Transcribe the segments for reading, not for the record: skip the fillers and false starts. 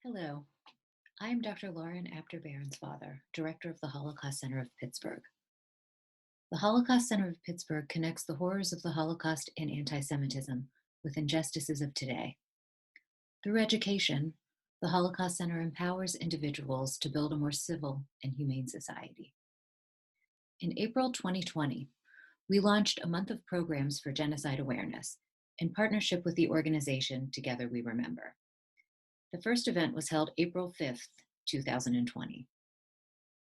Hello, I'm Dr. Lauren Apter Bairnsfather, Director of the Holocaust Center of Pittsburgh. The Holocaust Center of Pittsburgh connects the horrors of the Holocaust and anti-Semitism with injustices of today. Through education, the Holocaust Center empowers individuals to build a more civil and humane society. In April 2020, we launched a month of programs for genocide awareness in partnership with the organization Together We Remember. The first event was held April 5th, 2020.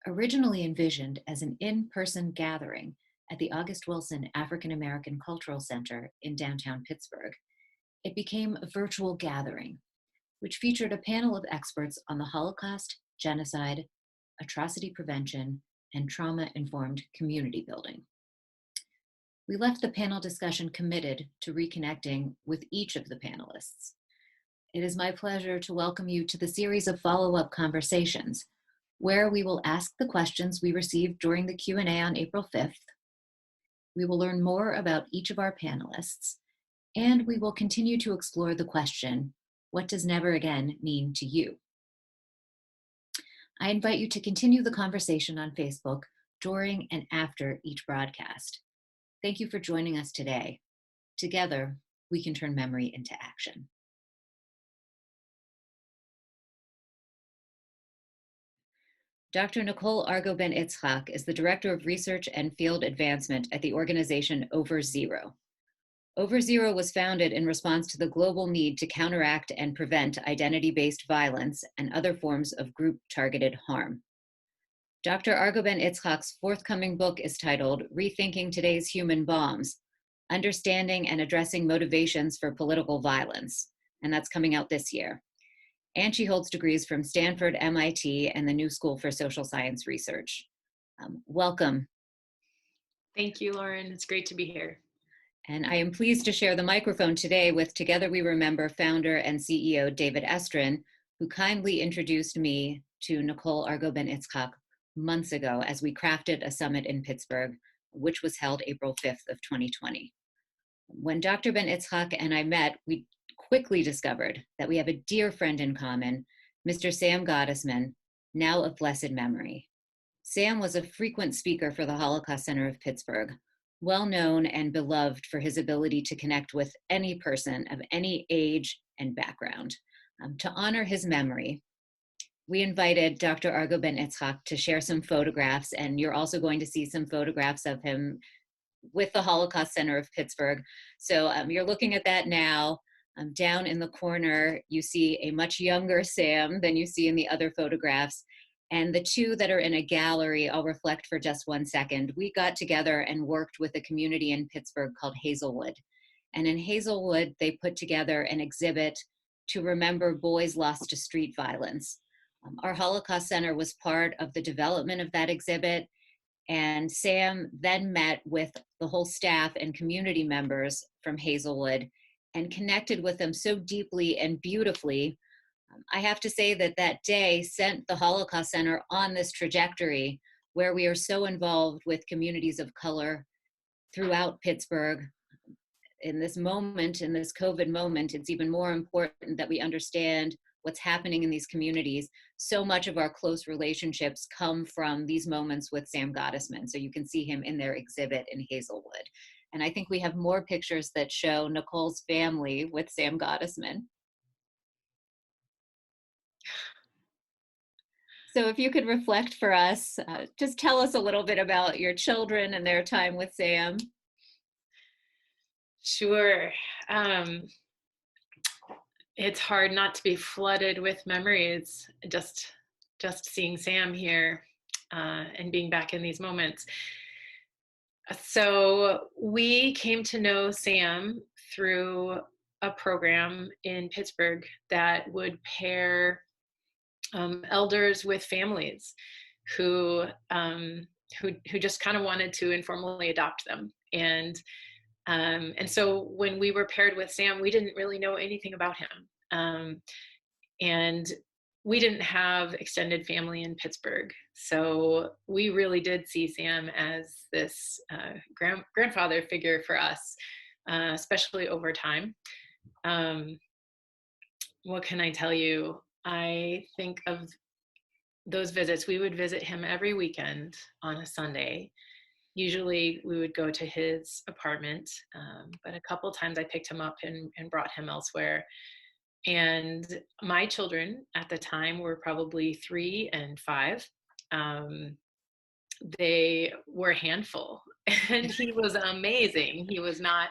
Originally envisioned as an in-person gathering at the August Wilson African American Cultural Center in downtown Pittsburgh, it became a virtual gathering, which featured a panel of experts on the Holocaust, genocide, atrocity prevention, and trauma-informed community building. We left the panel discussion committed to reconnecting with each of the panelists. It is my pleasure to welcome you to the series of follow-up conversations, where we will ask the questions we received during the Q&A on April 5th. We will learn more about each of our panelists, and we will continue to explore the question, what does never again mean to you? I invite you to continue the conversation on Facebook during and after each broadcast. Thank you for joining us today. Together, we can turn memory into action. Dr. Nichole Argo Ben-Itzhak is the Director of Research and Field Advancement at the organization Over Zero. Over Zero was founded in response to the global need to counteract and prevent identity-based violence and other forms of group-targeted harm. Dr. Argo Ben-Itzhak's forthcoming book is titled Rethinking Today's Human Bombs: Understanding and Addressing Motivations for Political Violence, and that's coming out this year. And she holds degrees from Stanford, MIT, and the New School for Social Science Research. Welcome. Thank you, Lauren. It's great to be here. And I am pleased to share the microphone today with Together We Remember founder and CEO David Estrin, who kindly introduced me to Nichole Argo Ben-Itzhak months ago as we crafted a summit in Pittsburgh, which was held April 5th of 2020. When Dr. Ben-Itzhak and I met, we quickly discovered that we have a dear friend in common, Mr. Sam Gottesman, now of blessed memory. Sam was a frequent speaker for the Holocaust Center of Pittsburgh, well known and beloved for his ability to connect with any person of any age and background. To honor his memory, we invited Dr. Argo Ben-Itzhak to share some photographs, and you're also going to see some photographs of him with the Holocaust Center of Pittsburgh. So you're looking at that now. Down in the corner, you see a much younger Sam than you see in the other photographs. And the two that are in a gallery, I'll reflect for just 1 second. We got together and worked with a community in Pittsburgh called Hazelwood. And in Hazelwood, they put together an exhibit to remember boys lost to street violence. Our Holocaust Center was part of the development of that exhibit. And Sam then met with the whole staff and community members from Hazelwood and connected with them so deeply and beautifully. I have to say that that day sent the Holocaust Center on this trajectory where we are so involved with communities of color throughout Pittsburgh. In this moment, in this COVID moment, it's even more important that we understand what's happening in these communities. So much of our close relationships come from these moments with Sam Gottesman. So you can see him in their exhibit in Hazelwood. And I think we have more pictures that show Nichole's family with Sam Gottesman. So if you could reflect for us, just tell us a little bit about your children and their time with Sam. Sure. It's hard not to be flooded with memories, just seeing Sam here and being back in these moments. So we came to know Sam through a program in Pittsburgh that would pair elders with families who just kind of wanted to informally adopt them. And so when we were paired with Sam, we didn't really know anything about him. And we didn't have extended family in Pittsburgh. So we really did see Sam as this grandfather figure for us, especially over time. What can I tell you? I think of those visits. We would visit him every weekend on a Sunday. Usually we would go to his apartment, but a couple times I picked him up and brought him elsewhere. And my children at the time were probably 3 and 5. Um, they were a handful, and he was amazing. He was not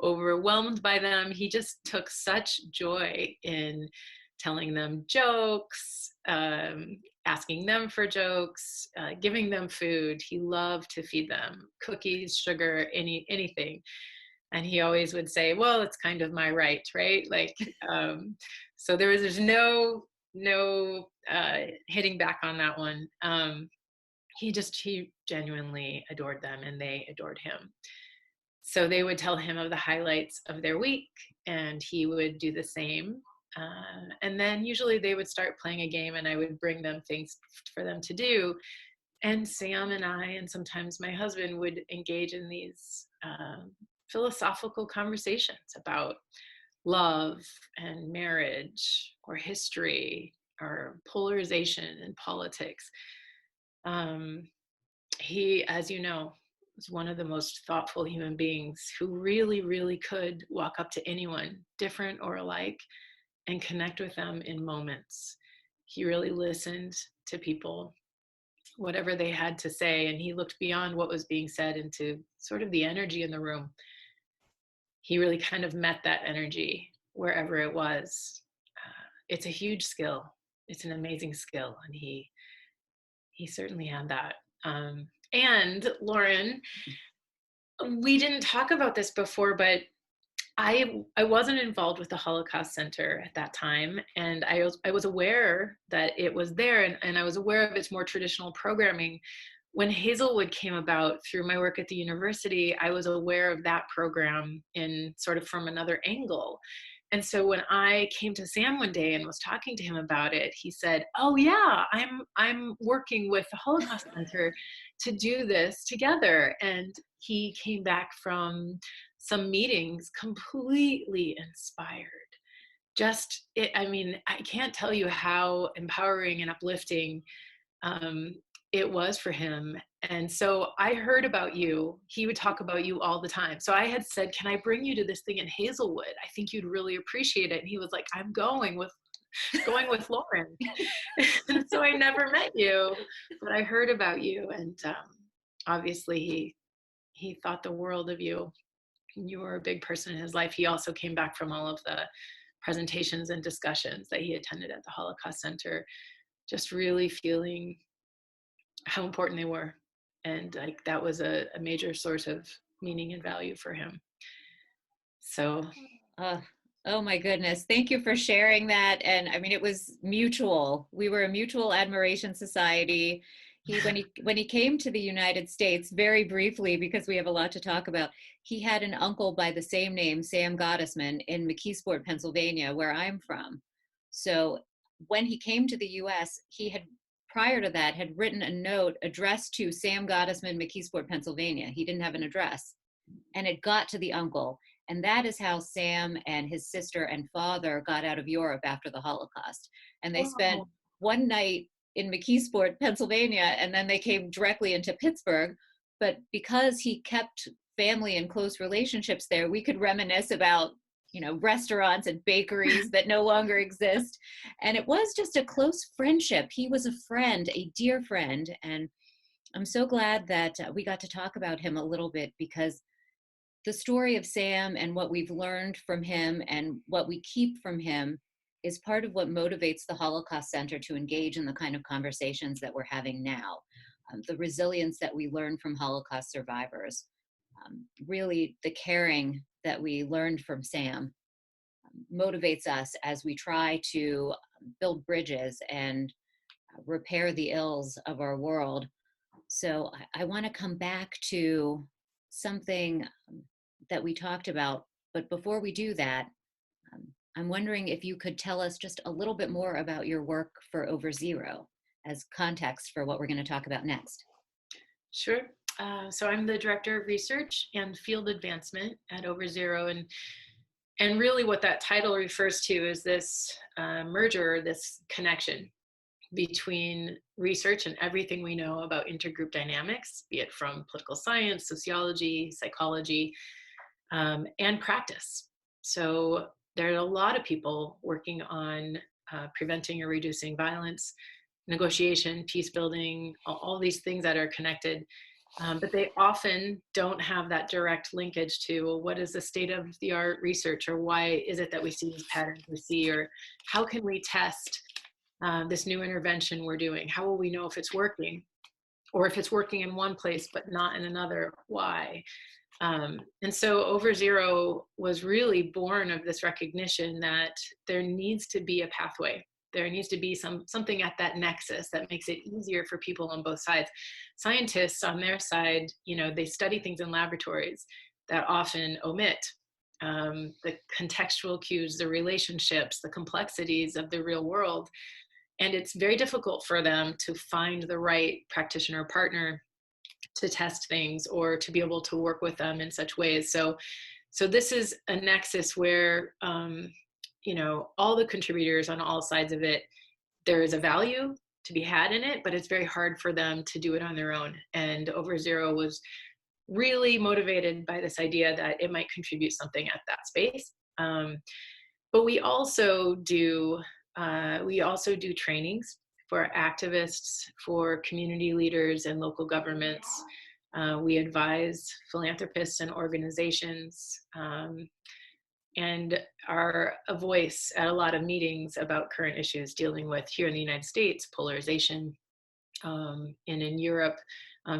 overwhelmed by them. He just took such joy in telling them jokes, asking them for jokes, giving them food. He loved to feed them cookies, sugar, anything. And he always would say, well, it's kind of my right? Like, so there's no hitting back on that one. He genuinely adored them, and they adored him. So they would tell him of the highlights of their week, and he would do the same. And then usually they would start playing a game, and I would bring them things for them to do. And Sam and I, and sometimes my husband, would engage in these philosophical conversations about love and marriage, or history, or polarization in politics. He, as you know, was one of the most thoughtful human beings who really, really could walk up to anyone, different or alike, and connect with them in moments. He really listened to people, whatever they had to say, and he looked beyond what was being said into sort of the energy in the room. He really kind of met that energy wherever it was. It's a huge skill. It's an amazing skill, and he certainly had that. And Lauren, we didn't talk about this before, but I wasn't involved with the Holocaust Center at that time, and I was aware that it was there, and I was aware of its more traditional programming. When Hazelwood came about through my work at the university, I was aware of that program in sort of from another angle. And so when I came to Sam one day and was talking to him about it, he said, "Oh yeah, I'm working with the Holocaust Center to do this together." And he came back from some meetings completely inspired. I mean, I can't tell you how empowering and uplifting um, it was for him. And so I heard about you. He would talk about you all the time. So I had said, "Can I bring you to this thing in Hazelwood? I think you'd really appreciate it." And he was like, "I'm going with Lauren." And so I never met you, but I heard about you, and obviously he thought the world of you. You were a big person in his life. He also came back from all of the presentations and discussions that he attended at the Holocaust Center, just really feeling how important they were. And like that was a major source of meaning and value for him. So Uh, oh my goodness. Thank you for sharing that. And I mean, it was mutual. We were a mutual admiration society. When he came to the United States, very briefly, because we have a lot to talk about, he had an uncle by the same name, Sam Gottesman, in McKeesport, Pennsylvania, where I'm from. So when he came to the US, he had prior to that had written a note addressed to Sam Gottesman, McKeesport, Pennsylvania. He didn't have an address. And it got to the uncle. And that is how Sam and his sister and father got out of Europe after the Holocaust. And they spent wow. one night in McKeesport, Pennsylvania, and then they came directly into Pittsburgh. But because he kept family and close relationships there, we could reminisce about, restaurants and bakeries that no longer exist. And it was just a close friendship. He was a friend, a dear friend. And I'm so glad that we got to talk about him a little bit, because the story of Sam and what we've learned from him and what we keep from him is part of what motivates the Holocaust Center to engage in the kind of conversations that we're having now. The resilience that we learn from Holocaust survivors, really the caring that we learned from Sam motivates us as we try to build bridges and repair the ills of our world. So I want to come back to something that we talked about. But before we do that, I'm wondering if you could tell us just a little bit more about your work for Over Zero as context for what we're going to talk about next. Sure. So I'm the director of research and field advancement at Over Zero, and And really what that title refers to is this merger, this connection between research and everything we know about intergroup dynamics, be it from political science, sociology, psychology, and practice. So there are a lot of people working on preventing or reducing violence, negotiation, peace building, all these things that are connected. But they often don't have that direct linkage to, well, what is the state of the art research, or why is it that we see these patterns we see, or how can we test this new intervention we're doing? How will we know if it's working? Or if it's working in one place but not in another, why? And so Over Zero was really born of this recognition that there needs to be a pathway. There needs to be something at that nexus that makes it easier for people on both sides. Scientists on their side, they study things in laboratories that often omit the contextual cues, the relationships, the complexities of the real world. And it's very difficult for them to find the right practitioner partner to test things or to be able to work with them in such ways. So this is a nexus where, all the contributors on all sides of it, there is a value to be had in it, but it's very hard for them to do it on their own. And Over Zero was really motivated by this idea that it might contribute something at that space. But we also do trainings for activists, for community leaders and local governments. We advise philanthropists and organizations, and are a voice at a lot of meetings about current issues dealing with, here in the United States, polarization, and in Europe,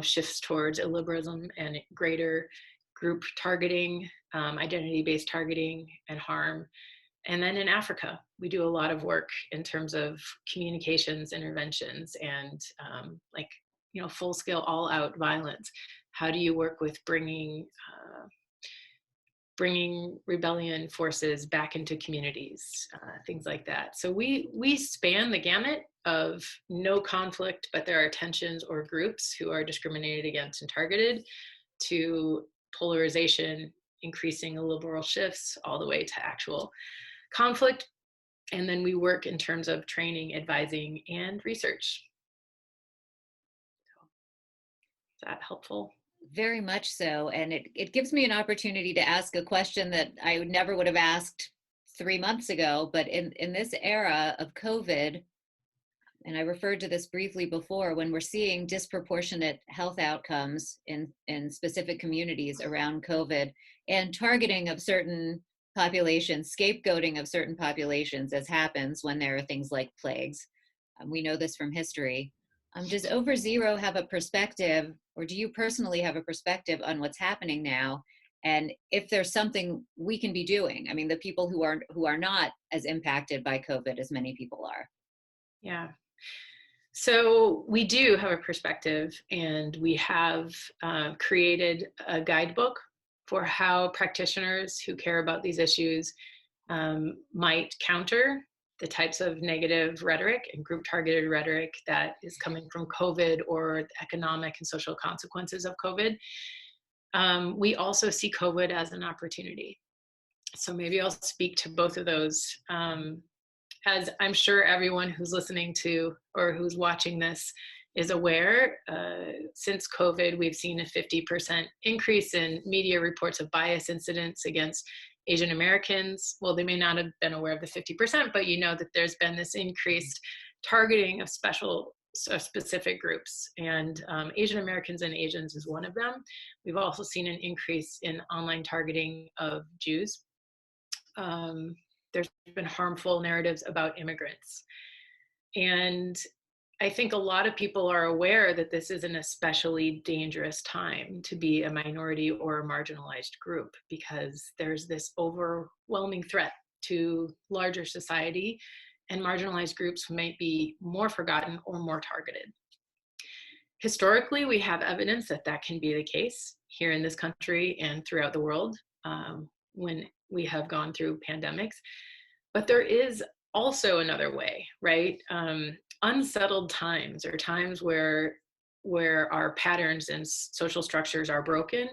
shifts towards illiberalism and greater group targeting, identity-based targeting and harm. And then in Africa, we do a lot of work in terms of communications interventions and full-scale all-out violence. How do you work with bringing rebellion forces back into communities, things like that. So we span the gamut of no conflict, but there are tensions or groups who are discriminated against and targeted, to polarization, increasing illiberal shifts, all the way to actual conflict. And then we work in terms of training, advising, and research. Is that helpful? Very much so. And it gives me an opportunity to ask a question that I never would have asked 3 months ago. But in this era of COVID, and I referred to this briefly before, when we're seeing disproportionate health outcomes in specific communities around COVID, and targeting of certain populations, scapegoating of certain populations, as happens when there are things like plagues. We know this from history. Does Over Zero have a perspective, or do you personally have a perspective on what's happening now? And if there's something we can be doing, I mean, the people who are not as impacted by COVID as many people are. Yeah. So we do have a perspective, and we have created a guidebook for how practitioners who care about these issues might counter the types of negative rhetoric and group targeted rhetoric that is coming from COVID or the economic and social consequences of COVID. We also see COVID as an opportunity. So maybe I'll speak to both of those. As I'm sure everyone who's listening to or who's watching this is aware, since COVID, we've seen a 50% increase in media reports of bias incidents against Asian Americans. Well, they may not have been aware of the 50%, but you know that there's been this increased targeting of specific groups, and Asian Americans and Asians is one of them. We've also seen an increase in online targeting of Jews. There's been harmful narratives about immigrants. And I think a lot of people are aware that this is an especially dangerous time to be a minority or a marginalized group, because there's this overwhelming threat to larger society, and marginalized groups might be more forgotten or more targeted. Historically, we have evidence that that can be the case here in this country and throughout the world when we have gone through pandemics. But there is also another way, right? Unsettled times, or times where our patterns and social structures are broken,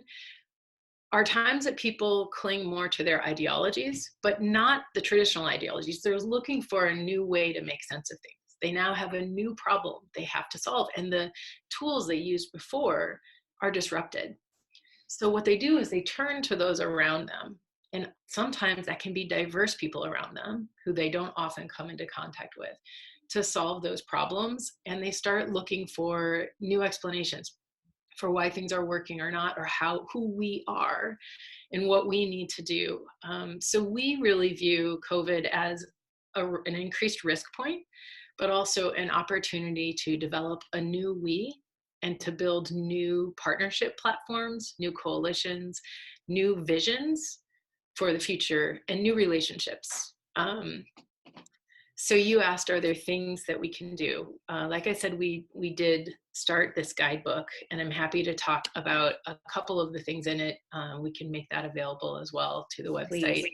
are times that people cling more to their ideologies, but not the traditional ideologies. They're looking for a new way to make sense of things. They now have a new problem they have to solve, and the tools they used before are disrupted. So what they do is they turn to those around them. And sometimes that can be diverse people around them who they don't often come into contact with to solve those problems. And they start looking for new explanations for why things are working or not, or who we are and what we need to do. So we really view COVID as an increased risk point, but also an opportunity to develop a new we and to build new partnership platforms, new coalitions, new visions for the future, and new relationships. So you asked, are there things that we can do? Like I said, we did start this guidebook, and I'm happy to talk about a couple of the things in it. We can make that available as well to the website.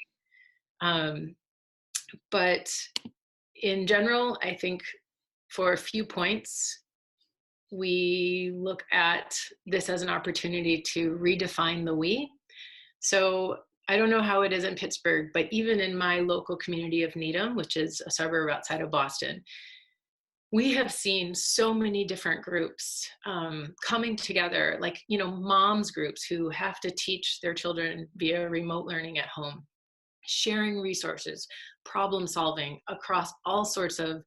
But in general, I think for a few points, we look at this as an opportunity to redefine the we. So I don't know how it is in Pittsburgh, but even in my local community of Needham, which is a suburb outside of Boston, we have seen so many different groups coming together, like, moms groups who have to teach their children via remote learning at home, sharing resources, problem solving across all sorts of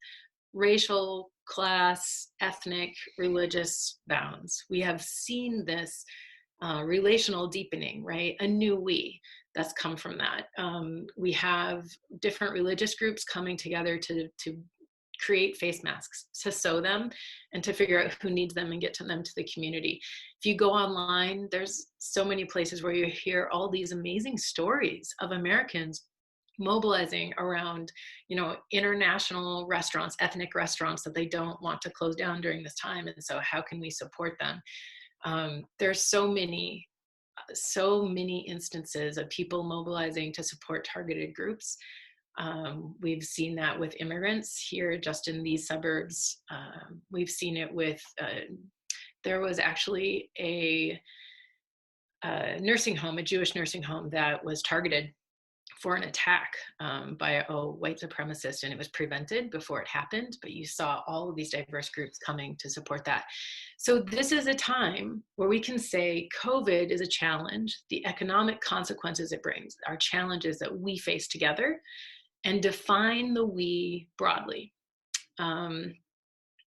racial, class, ethnic, religious bounds. We have seen this relational deepening, right? A new we that's come from that. We have different religious groups coming together to create face masks, to sew them, and to figure out who needs them and get to them to the community. If you go online, there's so many places where you hear all these amazing stories of Americans mobilizing around, international restaurants, ethnic restaurants that they don't want to close down during this time. And so how can we support them? There's so many instances of people mobilizing to support targeted groups. We've seen that with immigrants here just in these suburbs. We've seen it with, there was actually a nursing home, a Jewish nursing home that was targeted for an attack by a white supremacist, and it was prevented before it happened, but you saw all of these diverse groups coming to support that. So this is a time where we can say COVID is a challenge, the economic consequences it brings are challenges that we face together, and define the we broadly.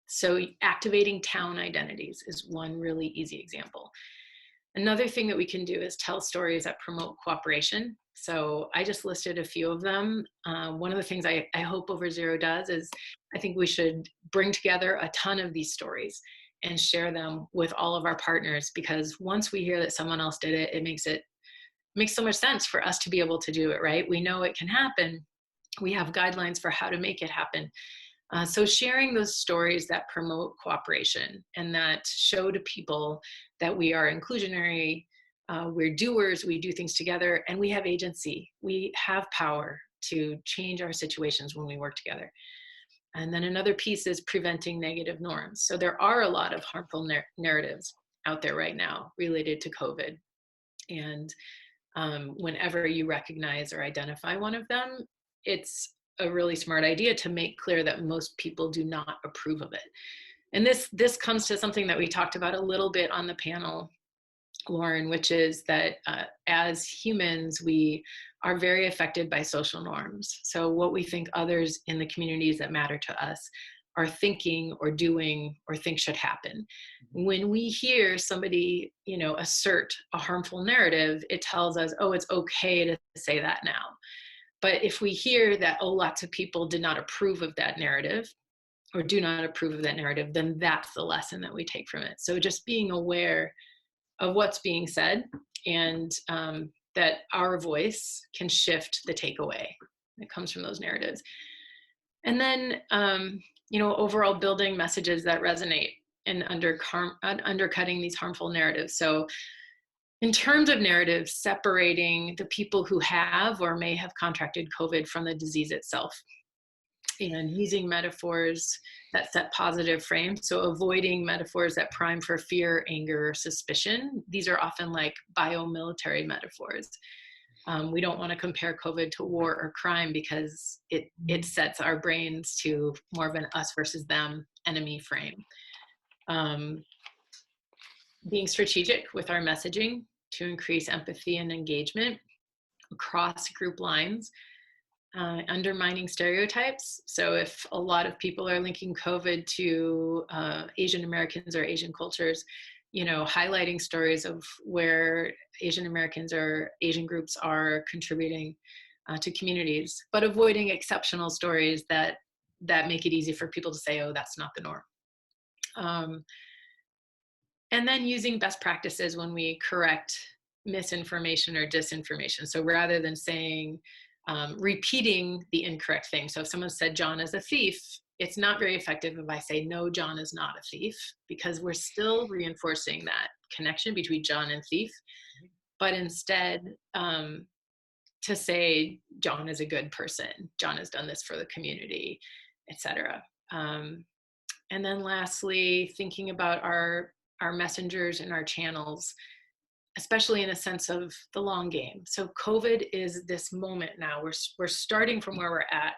So activating town identities is one really easy example. Another thing that we can do is tell stories that promote cooperation. So I just listed a few of them. One of the things I hope Over Zero does is I think we should bring together a ton of these stories and share them with all of our partners, because once we hear that someone else did it, it makes so much sense for us to be able to do it, right? We know it can happen. We have guidelines for how to make it happen. So sharing those stories that promote cooperation and that show to people that we are inclusionary, we're doers, we do things together, and we have agency. We have power to change our situations when we work together. And then another piece is preventing negative norms. So there are a lot of harmful narratives out there right now related to COVID. And whenever you recognize or identify one of them, it's a really smart idea to make clear that most people do not approve of it. And this comes to something that we talked about a little bit on the panel, Lauren, which is that as humans, we are very affected by social norms. So what we think others in the communities that matter to us are thinking or doing or think should happen. When we hear somebody, assert a harmful narrative, it tells us, oh, it's okay to say that now. But if we hear that, lots of people did not approve of that narrative or do not approve of that narrative, then that's the lesson that we take from it. So just being aware of what's being said, and that our voice can shift the takeaway that comes from those narratives. And then, overall building messages that resonate and undercutting these harmful narratives. So in terms of narratives, separating the people who have or may have contracted COVID from the disease itself. and using metaphors that set positive frames. So avoiding metaphors that prime for fear, anger, suspicion. These are often like biomilitary metaphors. We don't want to compare COVID to war or crime because it sets our brains to more of an us versus them enemy frame. Being strategic with our messaging to increase empathy and engagement across group lines. Undermining stereotypes. So if a lot of people are linking COVID to Asian Americans or Asian cultures, highlighting stories of where Asian Americans or Asian groups are contributing to communities, but avoiding exceptional stories that make it easy for people to say, oh, that's not the norm. And then using best practices when we correct misinformation or disinformation. So rather than saying, repeating the incorrect thing. So if someone said John is a thief, it's not very effective if I say, no, John is not a thief, because we're still reinforcing that connection between John and thief. But instead, to say John is a good person, John has done this for the community, etc. And then lastly, thinking about our messengers and our channels, especially in a sense of the long game. So COVID is this moment now. We're starting from where we're at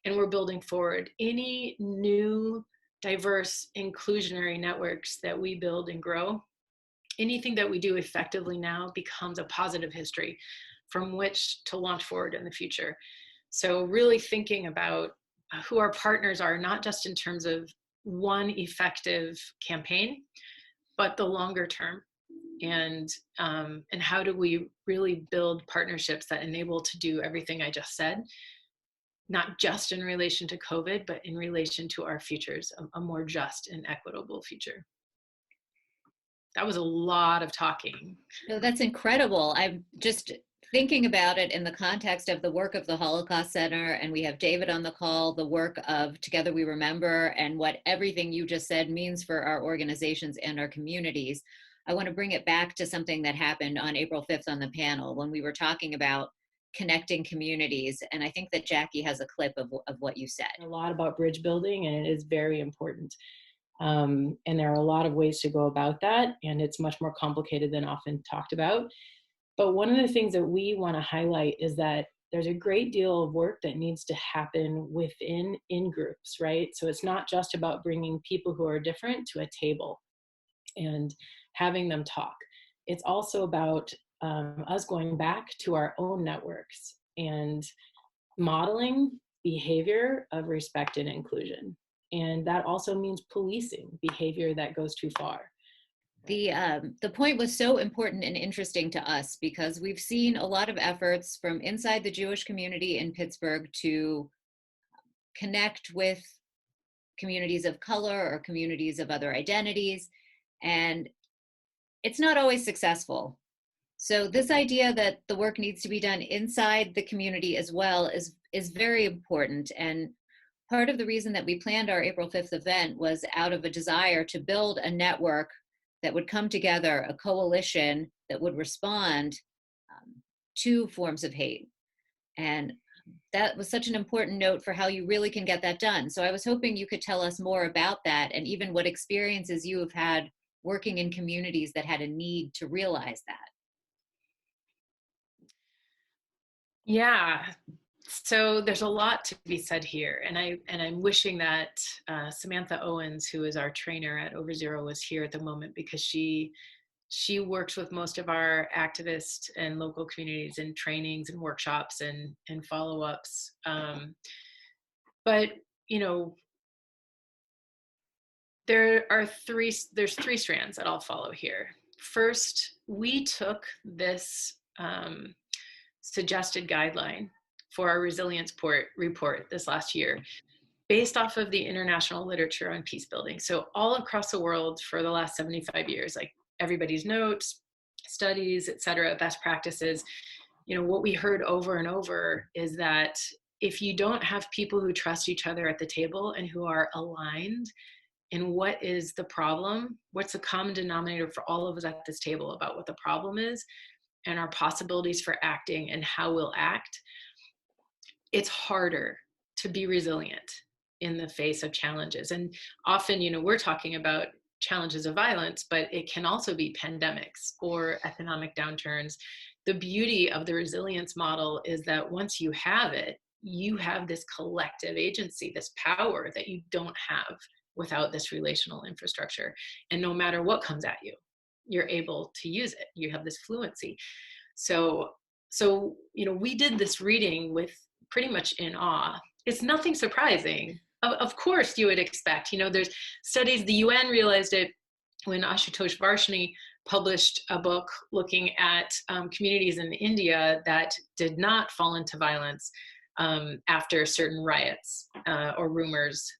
and we're building forward. Any new, diverse, inclusionary networks that we build and grow, anything that we do effectively now becomes a positive history from which to launch forward in the future. So really thinking about who our partners are, not just in terms of one effective campaign, but the longer term. And how do we really build partnerships that enable to do everything I just said, not just in relation to COVID, but in relation to our futures, a more just and equitable future. That was a lot of talking. No, that's incredible. I'm just thinking about it in the context of the work of the Holocaust Center, and we have David on the call, the work of Together We Remember, and what everything you just said means for our organizations and our communities. I want to bring it back to something that happened on April 5th on the panel when we were talking about connecting communities. And I think that Jackie has a clip of what you said. A lot about bridge building, and it is very important. And there are a lot of ways to go about that, and it's much more complicated than often talked about. But one of the things that we want to highlight is that there's a great deal of work that needs to happen within in-groups, right? So it's not just about bringing people who are different to a table and having them talk. It's also about us going back to our own networks and modeling behavior of respect and inclusion. And that also means policing behavior that goes too far. The point was so important and interesting to us because we've seen a lot of efforts from inside the Jewish community in Pittsburgh to connect with communities of color or communities of other identities, and it's not always successful. So this idea that the work needs to be done inside the community as well is very important. And part of the reason that we planned our April 5th event was out of a desire to build a network that would come together, a coalition that would respond to forms of hate. And that was such an important note for how you really can get that done. So I was hoping you could tell us more about that and even what experiences you have had working in communities that had a need to realize that. Yeah, so there's a lot to be said here, and I'm wishing that Samantha Owens, who is our trainer at Over Zero, was here at the moment, because she works with most of our activists and local communities in trainings and workshops and follow-ups. But there's three strands that I'll follow here. First, we took this suggested guideline for our resilience report this last year based off of the international literature on peace building. So all across the world for the last 75 years, like everybody's notes, studies, et cetera, best practices, what we heard over and over is that if you don't have people who trust each other at the table and who are aligned in what is the problem, what's the common denominator for all of us at this table about what the problem is, and our possibilities for acting and how we'll act, it's harder to be resilient in the face of challenges. And often, we're talking about challenges of violence, but it can also be pandemics or economic downturns. The beauty of the resilience model is that once you have it, you have this collective agency, this power that you don't have without this relational infrastructure. And no matter what comes at you, you're able to use it. You have this fluency. So we did this reading with pretty much in awe. It's nothing surprising. Of course, you would expect, there's studies, the UN realized it when Ashutosh Varshney published a book looking at communities in India that did not fall into violence after certain riots or rumors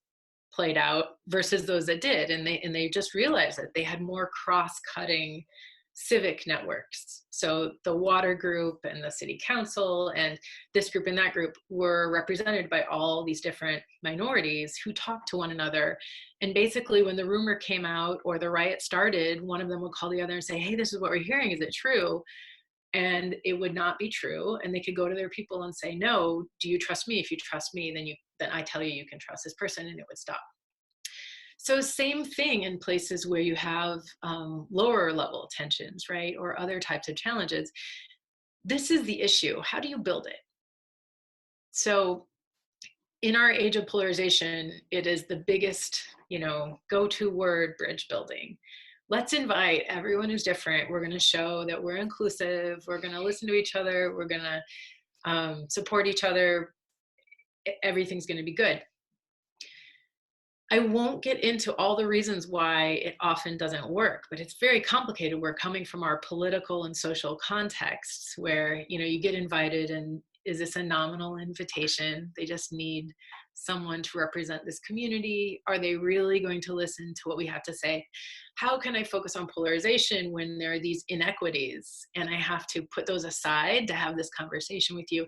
played out versus those that did. And they just realized that they had more cross-cutting civic networks. So the water group and the city council and this group and that group were represented by all these different minorities who talked to one another. And basically when the rumor came out or the riot started, one of them would call the other and say, hey, this is what we're hearing. Is it true? And it would not be true. And they could go to their people and say, no, do you trust me? If you trust me, then I tell you can trust this person, and it would stop. So same thing in places where you have lower level tensions, right? Or other types of challenges. This is the issue. How do you build it? So in our age of polarization, it is the biggest, go-to word, bridge building. Let's invite everyone who's different. We're going to show that we're inclusive. We're going to listen to each other. We're going to support each other. Everything's going to be good. I won't get into all the reasons why it often doesn't work, but it's very complicated. We're coming from our political and social contexts where, you get invited, and is this a nominal invitation? They just need someone to represent this community. Are they really going to listen to what we have to say? How can I focus on polarization when there are these inequities and I have to put those aside to have this conversation with you?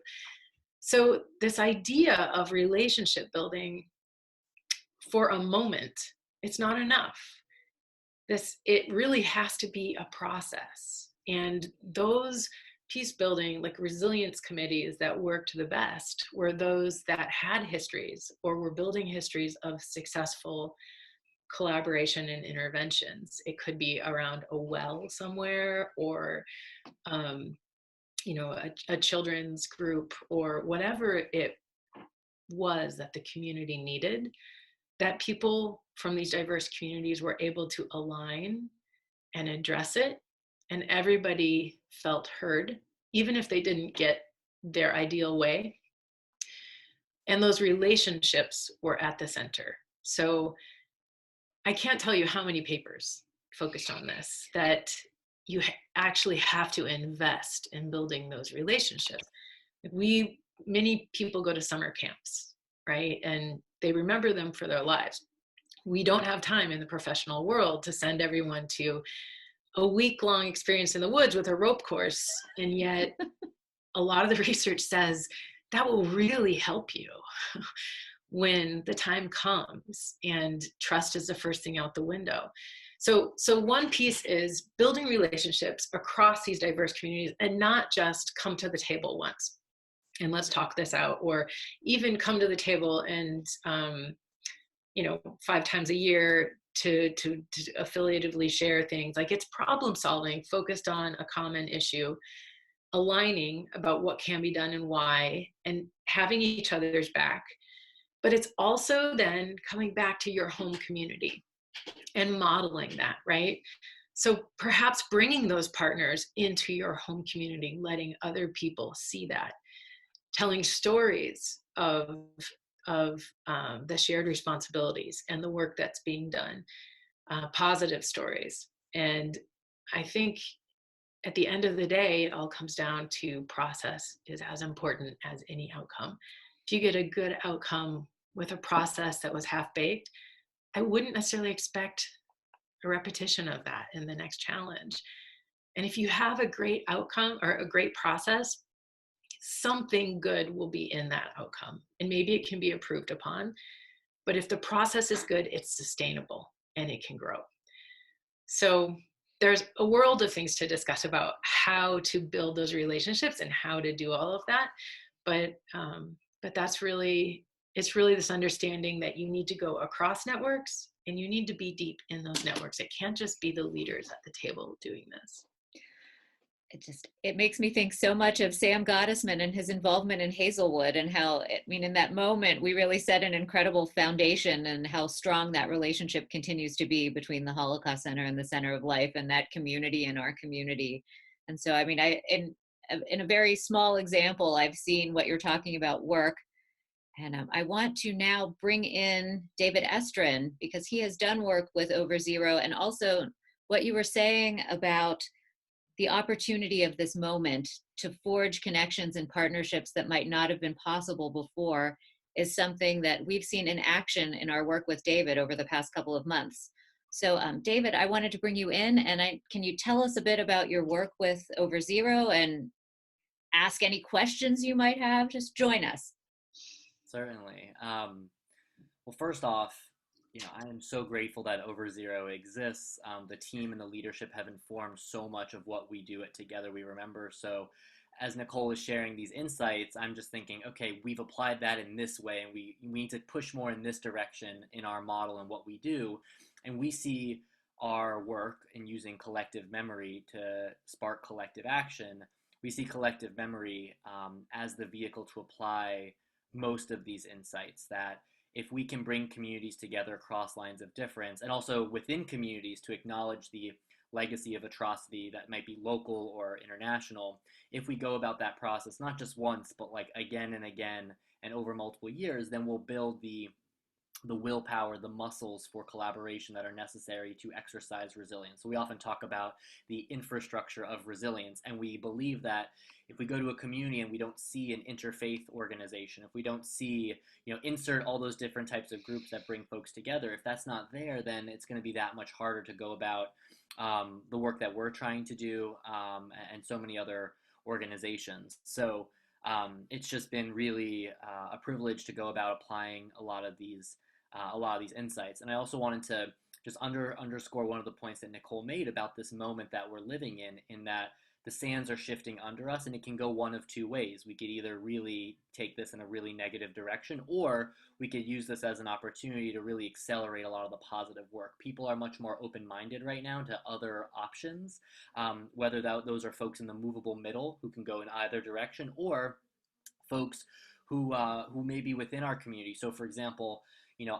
So this idea of relationship building, for a moment, it's not enough. It really has to be a process. And those peace building, like resilience committees that worked the best, were those that had histories or were building histories of successful collaboration and interventions. It could be around a well somewhere, or a children's group, or whatever it was that the community needed, that people from these diverse communities were able to align and address it, and everybody felt heard, even if they didn't get their ideal way. And those relationships were at the center. So I can't tell you how many papers focused on this, that you actually have to invest in building those relationships. Many people go to summer camps, right? And they remember them for their lives. We don't have time in the professional world to send everyone to a week-long experience in the woods with a rope course. And yet a lot of the research says that will really help you when the time comes, and trust is the first thing out the window. So one piece is building relationships across these diverse communities, and not just come to the table once and let's talk this out, or even come to the table and 5 times a year to affiliatedly share things. Like, it's problem solving focused on a common issue, aligning about what can be done and why, and having each other's back. But it's also then coming back to your home community and modeling that, right? So perhaps bringing those partners into your home community, letting other people see that, telling stories of the shared responsibilities and the work that's being done, positive stories. And I think at the end of the day, it all comes down to process is as important as any outcome. If you get a good outcome with a process that was half-baked, I wouldn't necessarily expect a repetition of that in the next challenge. And if you have a great outcome or a great process, something good will be in that outcome. And maybe it can be improved upon. But if the process is good, it's sustainable and it can grow. So there's a world of things to discuss about how to build those relationships and how to do all of that. But that's really it's really this understanding that you need to go across networks and you need to be deep in those networks. It can't just be the leaders at the table doing this. It makes me think so much of Sam Gottesman and his involvement in Hazelwood, and how, I mean, in that moment, we really set an incredible foundation, and how strong that relationship continues to be between the Holocaust Center and the Center of Life, and that community in our community. And so, I mean, in a very small example, I've seen what you're talking about work. And I want to now bring in David Estrin, because he has done work with Over Zero, and also what you were saying about the opportunity of this moment to forge connections and partnerships that might not have been possible before is something that we've seen in action in our work with David over the past couple of months. So David, I wanted to bring you in, and can you tell us a bit about your work with Over Zero and ask any questions you might have? Just join us. Certainly. Well, first off, I am so grateful that Over Zero exists. The team and the leadership have informed so much of what we do at Together We Remember. So as Nichole is sharing these insights, I'm just thinking, okay, we've applied that in this way, and we need to push more in this direction in our model and what we do. And we see our work in using collective memory to spark collective action. We see collective memory as the vehicle to apply most of these insights, that if we can bring communities together across lines of difference, and also within communities to acknowledge the legacy of atrocity that might be local or international, if we go about that process not just once, but like again and again and over multiple years, then we'll build the willpower, the muscles for collaboration that are necessary to exercise resilience. So we often talk about the infrastructure of resilience, and we believe that if we go to a community and we don't see an interfaith organization, if we don't see, insert all those different types of groups that bring folks together, if that's not there, then it's going to be that much harder to go about the work that we're trying to do, and so many other organizations. So it's just been really a privilege to go about applying a lot of these insights. And I also wanted to just underscore one of the points that Nichole made about this moment that we're living in that the sands are shifting under us, and it can go one of two ways. We could either really take this in a really negative direction, or we could use this as an opportunity to really accelerate a lot of the positive work. People are much more open-minded right now to other options, whether those are folks in the movable middle who can go in either direction, or folks who may be within our community. So for example,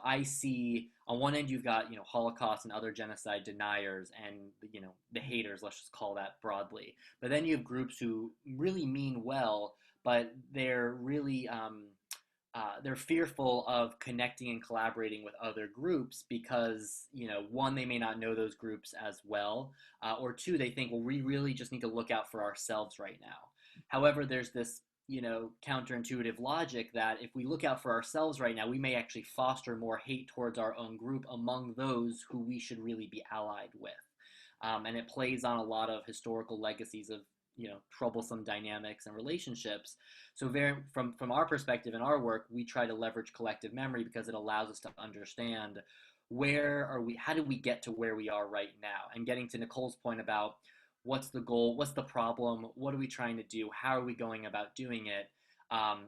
I see on one end you've got, Holocaust and other genocide deniers and, the haters, let's just call that broadly. But then you have groups who really mean well, but they're really, they're fearful of connecting and collaborating with other groups because, one, they may not know those groups as well, or two, they think, well, we really just need to look out for ourselves right now. However, there's this counterintuitive logic that if we look out for ourselves right now, we may actually foster more hate towards our own group among those who we should really be allied with. And it plays on a lot of historical legacies of, troublesome dynamics and relationships. So from our perspective in our work, we try to leverage collective memory because it allows us to understand where are we, how did we get to where we are right now? And getting to Nichole's point about what's the goal? What's the problem? What are we trying to do? How are we going about doing it?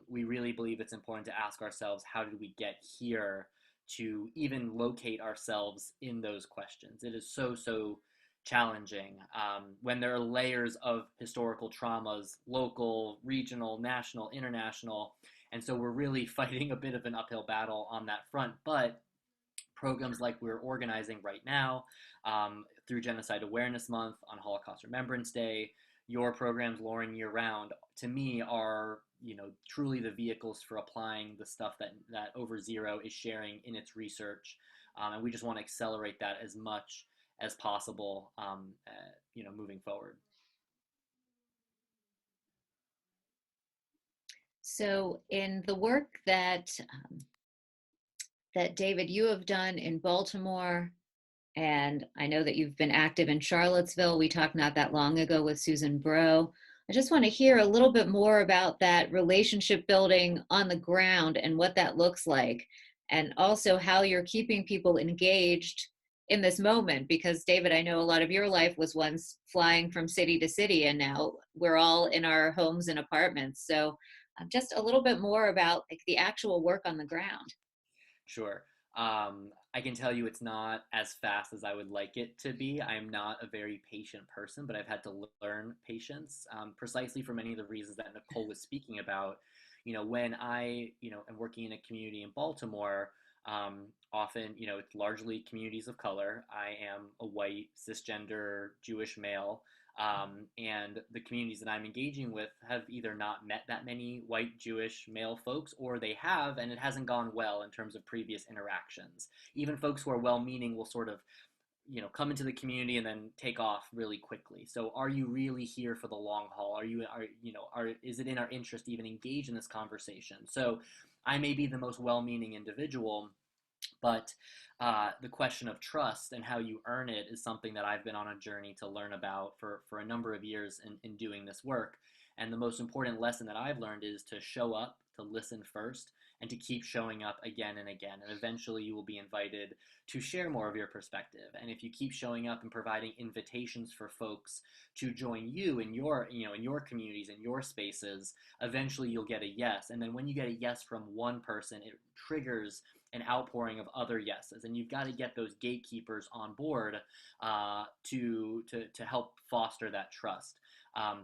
We really believe it's important to ask ourselves, how did we get here, to even locate ourselves in those questions? It is so challenging when there are layers of historical traumas, local, regional, national, international. And so we're really fighting a bit of an uphill battle on that front. But programs like we're organizing right now through Genocide Awareness Month, on Holocaust Remembrance Day, your programs, Lauren, year round, to me are, truly the vehicles for applying the stuff that Over Zero is sharing in its research. And we just want to accelerate that as much as possible, moving forward. So in the work that David, you have done in Baltimore, and I know that you've been active in Charlottesville. We talked not that long ago with Susan Bro. I just want to hear a little bit more about that relationship building on the ground and what that looks like, and also how you're keeping people engaged in this moment. Because David, I know a lot of your life was once flying from city to city, and now we're all in our homes and apartments. So just a little bit more about like the actual work on the ground. Sure. I can tell you it's not as fast as I would like it to be. I'm not a very patient person, but I've had to learn patience, precisely for many of the reasons that Nichole was speaking about. When I, am working in a community in Baltimore, often, it's largely communities of color. I am a white, cisgender, Jewish male. And the communities that I'm engaging with have either not met that many white Jewish male folks, or they have, and it hasn't gone well in terms of previous interactions. Even folks who are well-meaning will sort of, come into the community and then take off really quickly. So, are you really here for the long haul? Is it in our interest to even engage in this conversation? So, I may be the most well-meaning individual, but the question of trust and how you earn it is something that I've been on a journey to learn about for a number of years in doing this work. And the most important lesson that I've learned is to show up, to listen first, and to keep showing up again and again. And eventually you will be invited to share more of your perspective. And if you keep showing up and providing invitations for folks to join you in your, in your communities, in your spaces, eventually you'll get a yes. And then when you get a yes from one person, it triggers an outpouring of other yeses, and you've got to get those gatekeepers on board to help foster that trust.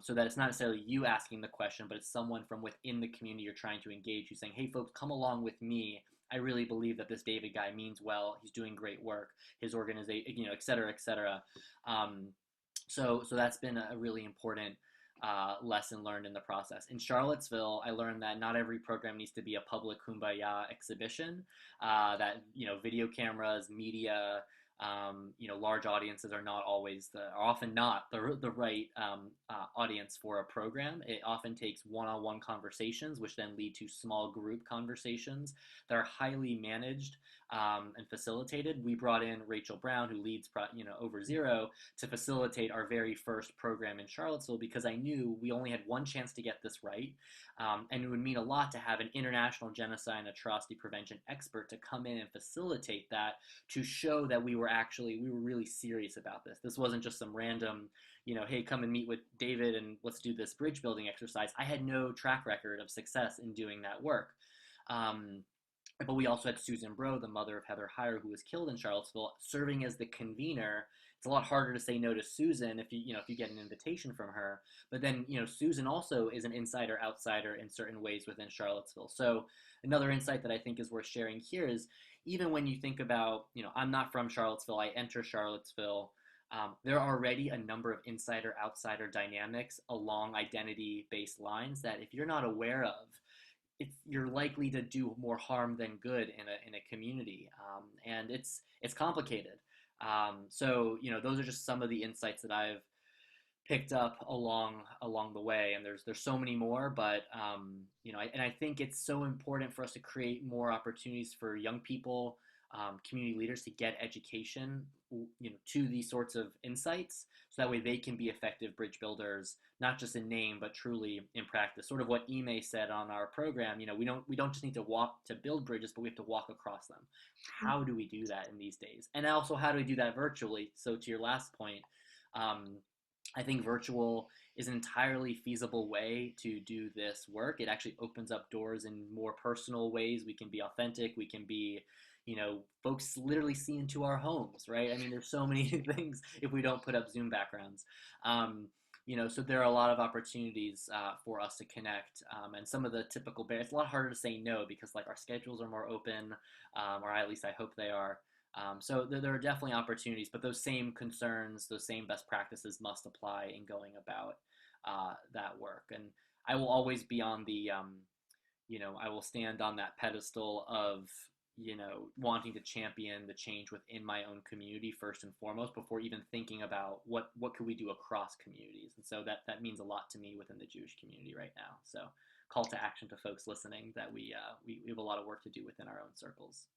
So that it's not necessarily you asking the question, but it's someone from within the community you're trying to engage who's saying, hey folks, come along with me. I really believe that this David guy means well. He's doing great work. His organization, et cetera, et cetera. So that's been a really important lesson learned in the process. In Charlottesville, I learned that not every program needs to be a public kumbaya exhibition. That video cameras, media, large audiences are often not the right audience for a program. It often takes one-on-one conversations, which then lead to small group conversations that are highly managed and facilitated. We brought in Rachel Brown, who leads Over Zero, to facilitate our very first program in Charlottesville, because I knew we only had one chance to get this right, and it would mean a lot to have an international genocide and atrocity prevention expert to come in and facilitate that, to show that we were really serious about this. This wasn't just some random, hey, come and meet with David and let's do this bridge building exercise. I had no track record of success in doing that work. But we also had Susan Bro, the mother of Heather Heyer, who was killed in Charlottesville, serving as the convener. It's a lot harder to say no to Susan if you get an invitation from her. But then, Susan also is an insider-outsider in certain ways within Charlottesville. So another insight that I think is worth sharing here is, even when you think about, I'm not from Charlottesville, I enter Charlottesville, there are already a number of insider-outsider dynamics along identity-based lines that if you're not aware of, you're likely to do more harm than good in a community, and it's complicated. So those are just some of the insights that I've picked up along the way, and there's so many more, but I think it's so important for us to create more opportunities for young people, community leaders, to get education to these sorts of insights, so that way they can be effective bridge builders, not just in name but truly in practice. Sort of what Ime said on our program, we don't just need to walk to build bridges, but we have to walk across them. How do we do that in these days? And also, how do we do that virtually? So to your last point, I think virtual is an entirely feasible way to do this work. It actually opens up doors in more personal ways. We can be authentic. We can be, folks literally see into our homes, right? I mean, there's so many things if we don't put up Zoom backgrounds. So there are a lot of opportunities for us to connect. And some of the typical barriers, it's a lot harder to say no because our schedules are more open, or at least I hope they are. So there are definitely opportunities, but those same concerns, those same best practices must apply in going about that work. And I will always be on the, I will stand on that pedestal of, wanting to champion the change within my own community first and foremost, before even thinking about what could we do across communities. And so that means a lot to me within the Jewish community right now. So call to action to folks listening that we have a lot of work to do within our own circles.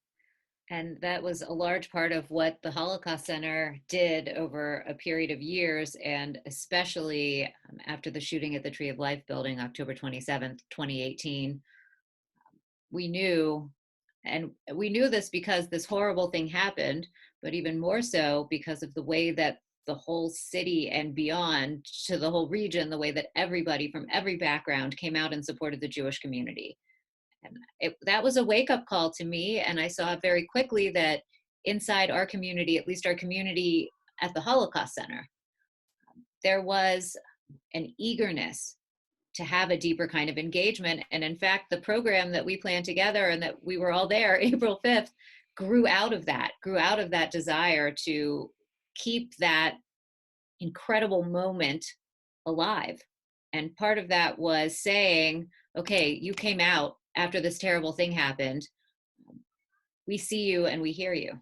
And that was a large part of what the Holocaust Center did over a period of years, and especially after the shooting at the Tree of Life building, October 27th, 2018. We knew this because this horrible thing happened, but even more so because of the way that the whole city and beyond to the whole region, the way that everybody from every background came out and supported the Jewish community. And that was a wake-up call to me, and I saw very quickly that inside our community, at least our community at the Holocaust Center, there was an eagerness to have a deeper kind of engagement. And in fact, the program that we planned together and that we were all there April 5th grew out of that desire to keep that incredible moment alive. And part of that was saying, okay, you came out after this terrible thing happened. We see you and we hear you.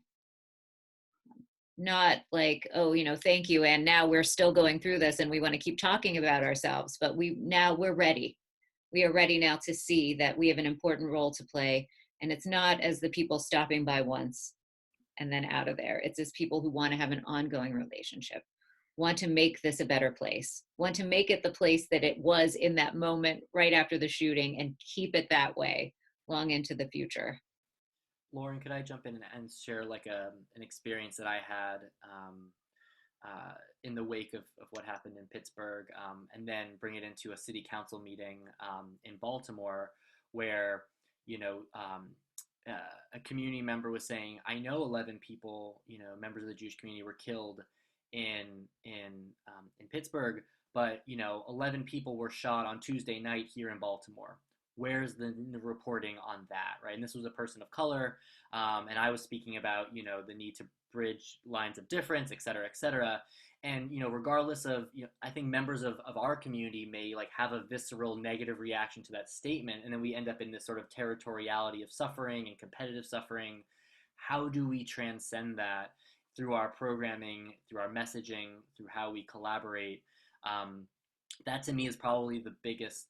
Not like, oh, thank you, and now we're still going through this and we want to keep talking about ourselves, but we're ready. We are ready now to see that we have an important role to play, and it's not as the people stopping by once and then out of there. It's as people who want to have an ongoing relationship, want to make this a better place, want to make it the place that it was in that moment right after the shooting and keep it that way long into the future. Lauren, could I jump in and share like an experience that I had in the wake of what happened in Pittsburgh, and then bring it into a city council meeting in Baltimore, where a community member was saying, I know 11 people, members of the Jewish community, were killed in Pittsburgh, but 11 people were shot on Tuesday night here in Baltimore. Where's the reporting on that, right? And this was a person of color, and I was speaking about, the need to bridge lines of difference, et cetera, et cetera. And, regardless of, I think members of our community may like have a visceral negative reaction to that statement, and then we end up in this sort of territoriality of suffering and competitive suffering. How do we transcend that through our programming, through our messaging, through how we collaborate? That to me is probably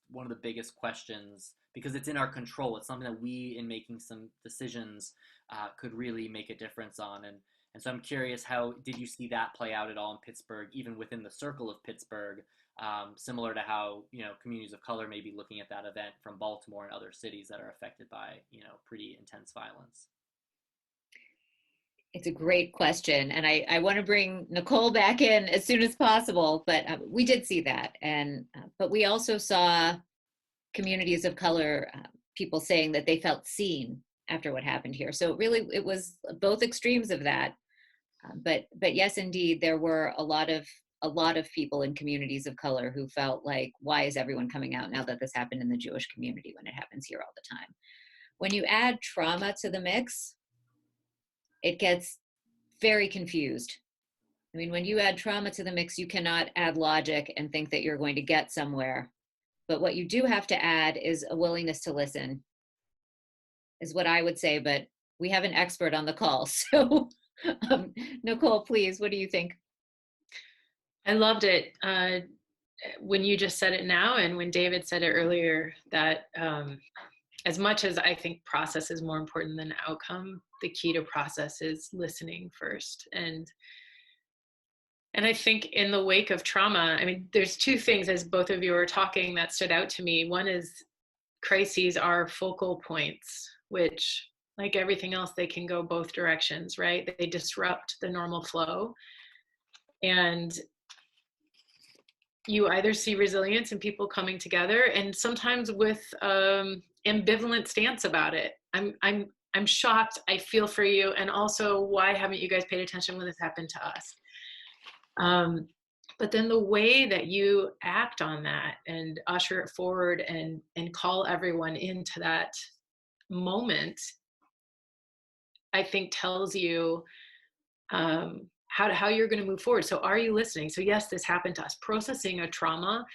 one of the biggest questions, because it's in our control. It's something that we, in making some decisions, could really make a difference on. And so I'm curious, how did you see that play out at all in Pittsburgh, even within the circle of Pittsburgh, similar to how, communities of color may be looking at that event from Baltimore and other cities that are affected by, pretty intense violence? It's a great question. And I want to bring Nichole back in as soon as possible, but we did see that. But we also saw communities of color, people saying that they felt seen after what happened here. So really, it was both extremes of that. But yes, indeed, there were a lot of people in communities of color who felt like, why is everyone coming out now that this happened in the Jewish community when it happens here all the time? When you add trauma to the mix, it gets very confused. I mean, when you add trauma to the mix, you cannot add logic and think that you're going to get somewhere. But what you do have to add is a willingness to listen, is what I would say. But we have an expert on the call. So Nichole, please, what do you think? I loved it when you just said it now, and when David said it earlier, that as much as I think process is more important than outcome, the key to process is listening first. And I think in the wake of trauma, I mean, there's two things, as both of you were talking, that stood out to me. One is crises are focal points, which, like everything else, they can go both directions, right? They disrupt the normal flow. And you either see resilience and people coming together, and sometimes with ambivalent stance about it. I'm shocked. I feel for you, and also, why haven't you guys paid attention when this happened to us? But then the way that you act on that and usher it forward and call everyone into that moment, I think tells you how you're going to move forward. So are you listening? So yes, this happened to us. Processing a trauma,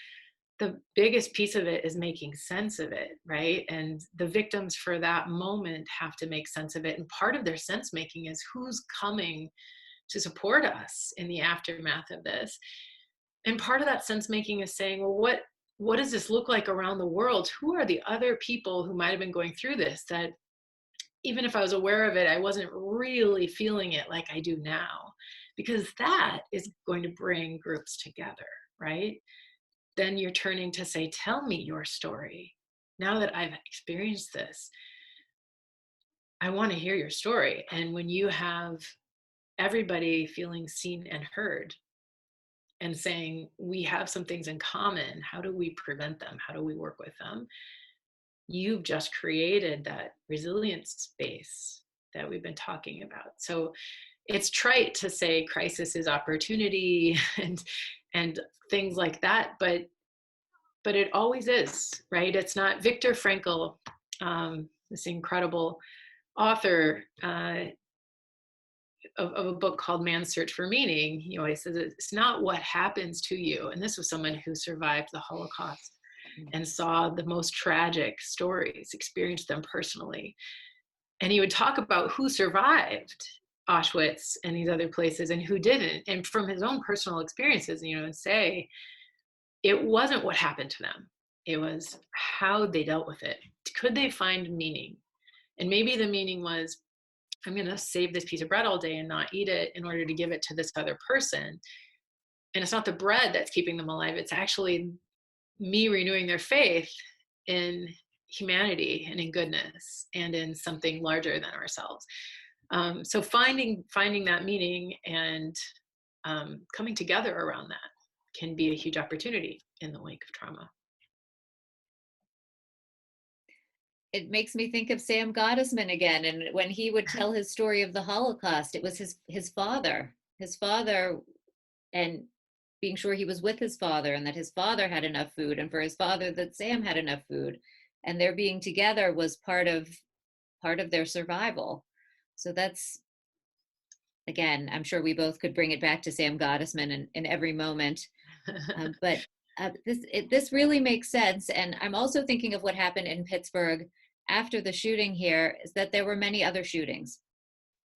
the biggest piece of it is making sense of it, right? And the victims for that moment have to make sense of it. And part of their sense making is who's coming to support us in the aftermath of this. And part of that sense making is saying, well, what does this look like around the world? Who are the other people who might have been going through this that, even if I was aware of it, I wasn't really feeling it like I do now? Because that is going to bring groups together, right? Then you're turning to say, tell me your story. Now that I've experienced this, I want to hear your story. And when you have everybody feeling seen and heard, and saying, we have some things in common. How do we prevent them? How do we work with them? You've just created that resilience space that we've been talking about. So it's trite to say crisis is opportunity and things like that, but it always is, right? It's not. Viktor Frankl, this incredible author of a book called Man's Search for Meaning, he always says it's not what happens to you. And this was someone who survived the Holocaust and saw the most tragic stories, experienced them personally. And he would talk about who survived Auschwitz and these other places and who didn't. And from his own personal experiences, and say, it wasn't what happened to them. It was how they dealt with it. Could they find meaning? And maybe the meaning was, I'm going to save this piece of bread all day and not eat it in order to give it to this other person. And it's not the bread that's keeping them alive. It's actually me renewing their faith in humanity and in goodness and in something larger than ourselves. So finding that meaning and coming together around that can be a huge opportunity in the wake of trauma. It makes me think of Sam Gottesman again. And when he would tell his story of the Holocaust, it was his father, and being sure he was with his father and that his father had enough food, and for his father that Sam had enough food, and their being together was part of their survival. So that's, again, I'm sure we both could bring it back to Sam Gottesman in every moment. But this really makes sense. And I'm also thinking of what happened in Pittsburgh after the shooting here, is that there were many other shootings.